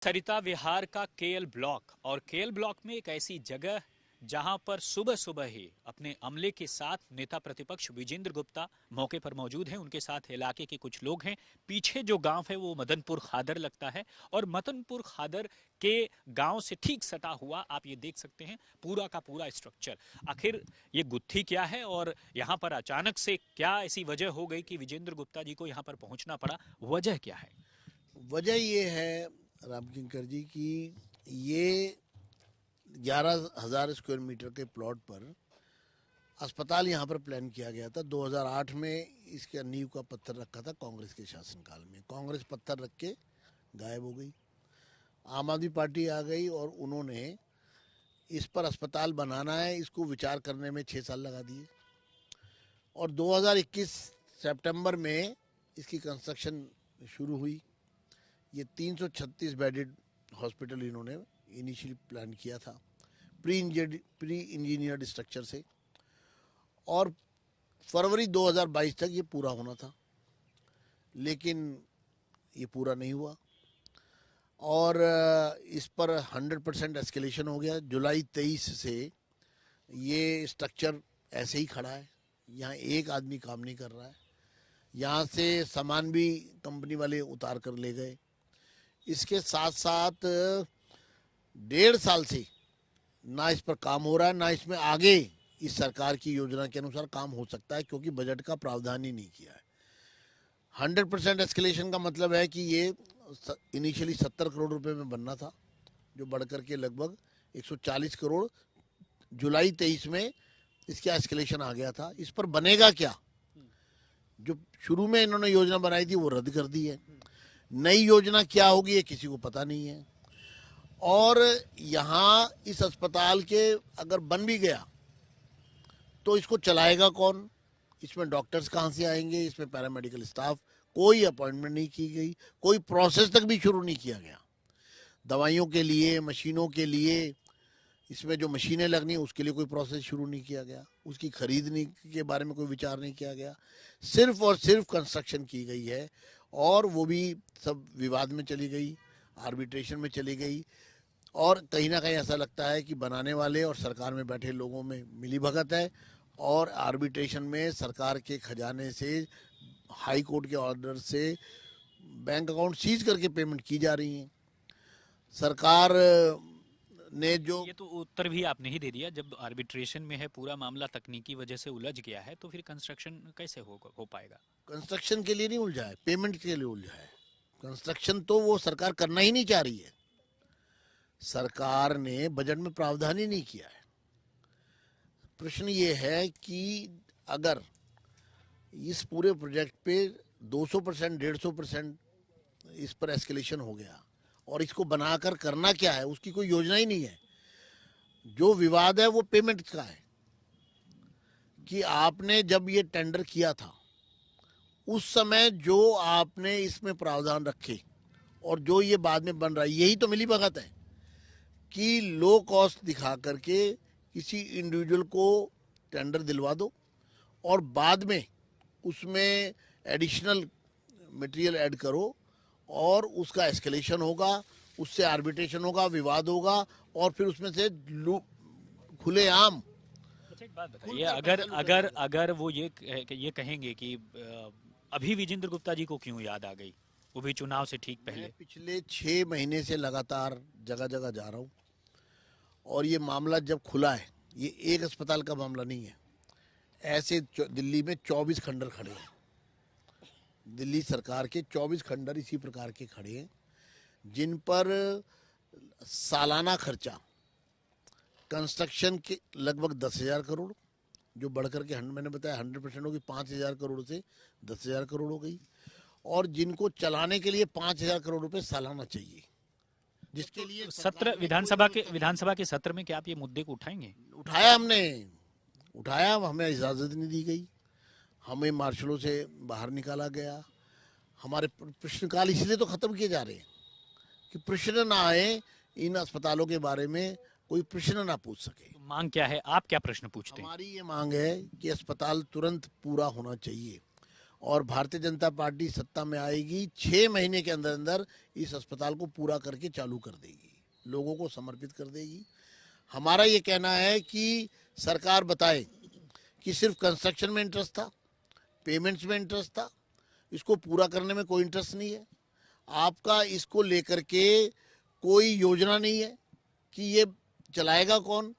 सरिता विहार का KL block और KL block में एक ऐसी जगह जहां पर सुबह सुबह ही अपने अमले के साथ नेता प्रतिपक्ष विजेंद्र गुप्ता मौके पर मौजूद हैं। उनके साथ इलाके के कुछ लोग हैं। पीछे जो गांव है वो मदनपुर खादर लगता है और मदनपुर खादर के गांव से ठीक सटा हुआ आप ये देख सकते हैं पूरा का पूरा स्ट्रक्चर। आखिर ये गुत्थी क्या है और यहाँ पर अचानक से क्या ऐसी वजह हो गई कि विजेंद्र गुप्ता जी को यहाँ पर पहुंचना पड़ा? वजह क्या है? वजह ये है रामकिंकर जी की ये 11,000 स्क्वायर मीटर के प्लॉट पर अस्पताल यहाँ पर प्लान किया गया था। 2008 में इसके नींव का पत्थर रखा था कांग्रेस के शासनकाल में। कांग्रेस पत्थर रख के गायब हो गई, आम आदमी पार्टी आ गई और उन्होंने इस पर अस्पताल बनाना है, इसको विचार करने में 6 साल लगा दिए और 2021 सितंबर में इसकी कंस्ट्रक्शन शुरू हुई। ये 336 बेडेड हॉस्पिटल इन्होंने इनिशियली प्लान किया था प्री इंजीनियर्ड स्ट्रक्चर से और फरवरी 2022 तक ये पूरा होना था, लेकिन ये पूरा नहीं हुआ और इस पर 100% एस्केलेशन हो गया। जुलाई 23 से ये स्ट्रक्चर ऐसे ही खड़ा है, यहाँ एक आदमी काम नहीं कर रहा है। यहाँ से सामान भी कंपनी वाले उतार कर ले गए। इसके साथ साथ 1.5 साल से ना इस पर काम हो रहा है, ना इसमें आगे इस सरकार की योजना के अनुसार काम हो सकता है, क्योंकि बजट का प्रावधान ही नहीं किया है। 100% एस्केलेशन का मतलब है कि ये इनिशियली 70 करोड़ रुपए में बनना था, जो बढ़कर के लगभग 140 करोड़ जुलाई 23 में इसका एस्केलेशन आ गया था। इस पर बनेगा क्या? जो शुरू में इन्होंने योजना बनाई थी वो रद्द कर दी है। नई योजना क्या होगी ये किसी को पता नहीं है। और यहाँ इस अस्पताल के अगर बन भी गया तो इसको चलाएगा कौन? इसमें डॉक्टर्स कहाँ से आएंगे? इसमें पैरामेडिकल स्टाफ, कोई अपॉइंटमेंट नहीं की गई, कोई प्रोसेस तक भी शुरू नहीं किया गया। दवाइयों के लिए, मशीनों के लिए, इसमें जो मशीनें लगनी है उसके लिए कोई प्रोसेस शुरू नहीं किया गया। उसकी खरीदने के बारे में कोई विचार नहीं किया गया। सिर्फ और सिर्फ कंस्ट्रक्शन की गई है और वो भी सब विवाद में चली गई, आर्बिट्रेशन में चली गई। और कहीं ना कहीं ऐसा लगता है कि बनाने वाले और सरकार में बैठे लोगों में मिलीभगत है और आर्बिट्रेशन में सरकार के खजाने से, हाई कोर्ट के ऑर्डर से बैंक अकाउंट सीज करके पेमेंट की जा रही है। सरकार ने जो ये तो उत्तर भी आपने ही दे दिया। जब आर्बिट्रेशन में है, पूरा मामला तकनीकी वजह से उलझ गया है, तो फिर कंस्ट्रक्शन कैसे हो पाएगा? कंस्ट्रक्शन के लिए नहीं उलझा है, पेमेंट के लिए उलझा है। कंस्ट्रक्शन तो वो सरकार करना ही नहीं चाह रही है। सरकार ने बजट में प्रावधान ही नहीं किया है। प्रश्न ये है कि अगर इस पूरे प्रोजेक्ट पे 200%, 150% इस पर एस्केलेशन हो गया और इसको बनाकर करना क्या है, उसकी कोई योजना ही नहीं है। जो विवाद है वो पेमेंट का है कि आपने जब ये टेंडर किया था उस समय जो आपने इसमें प्रावधान रखे और जो ये बाद में बन रहा है, यही तो मिलीभगत है कि लो कॉस्ट दिखा करके किसी इंडिविजुअल को टेंडर दिलवा दो और बाद में उसमें एडिशनल मटेरियल ऐड करो और उसका एस्केलेशन होगा, उससे आर्बिट्रेशन होगा, विवाद होगा और फिर उसमें से खुलेआम। अच्छा, एक बात बताइए, अगर अगर अगर वो ये कहेंगे कि अभी विजेंद्र गुप्ता जी को क्यों याद आ गई, वो भी चुनाव से ठीक पहले? मैं पिछले 6 महीने से लगातार जगह जगह जा रहा हूँ और ये मामला जब खुला है, ये एक अस्पताल का मामला नहीं है। ऐसे दिल्ली में 24 खंडर खड़े हैं, दिल्ली सरकार के 24 खंडर इसी प्रकार के खड़े हैं, जिन पर सालाना खर्चा कंस्ट्रक्शन के लगभग 10,000 करोड़, जो बढ़कर के मैंने बताया 100% होगी, 5,000 करोड़ से 10,000 करोड़ हो गई और जिनको चलाने के लिए 5,000 करोड़ रुपए सालाना चाहिए, जिसके लिए सत्र विधानसभा के सत्र में क्या आप ये मुद्दे को उठाएंगे? उठाया, हमने उठाया, हमें इजाजत नहीं दी गई, हमें मार्शलों से बाहर निकाला गया। हमारे प्रश्नकाल इसलिए तो खत्म किए जा रहे हैं कि प्रश्न ना आए, इन अस्पतालों के बारे में कोई प्रश्न ना पूछ सके। तो मांग क्या है? आप क्या प्रश्न पूछते हैं? हमारी ये मांग है कि अस्पताल तुरंत पूरा होना चाहिए और भारतीय जनता पार्टी सत्ता में आएगी, 6 महीने के अंदर अंदर इस अस्पताल को पूरा करके चालू कर देगी, लोगों को समर्पित कर देगी। हमारा ये कहना है कि सरकार बताए कि सिर्फ कंस्ट्रक्शन में इंटरेस्ट था, पेमेंट्स में इंटरेस्ट था, इसको पूरा करने में कोई इंटरेस्ट नहीं है। आपका इसको लेकर के कोई योजना नहीं है कि ये चलाएगा कौन,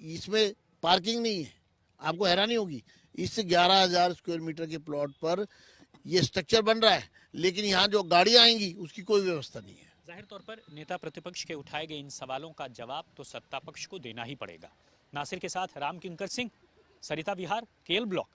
इसमें पार्किंग नहीं है। आपको हैरानी होगी, इस 11,000 स्क्वायर मीटर के प्लॉट पर ये स्ट्रक्चर बन रहा है, लेकिन यहाँ जो गाड़ियाँ आएंगी उसकी कोई व्यवस्था नहीं है। जाहिर तौर पर नेता प्रतिपक्ष के उठाए गए इन सवालों का जवाब तो सत्ता पक्ष को देना ही पड़ेगा। नासिर के साथ राम किंकर सिंह, सरिता विहार, केएल ब्लॉक।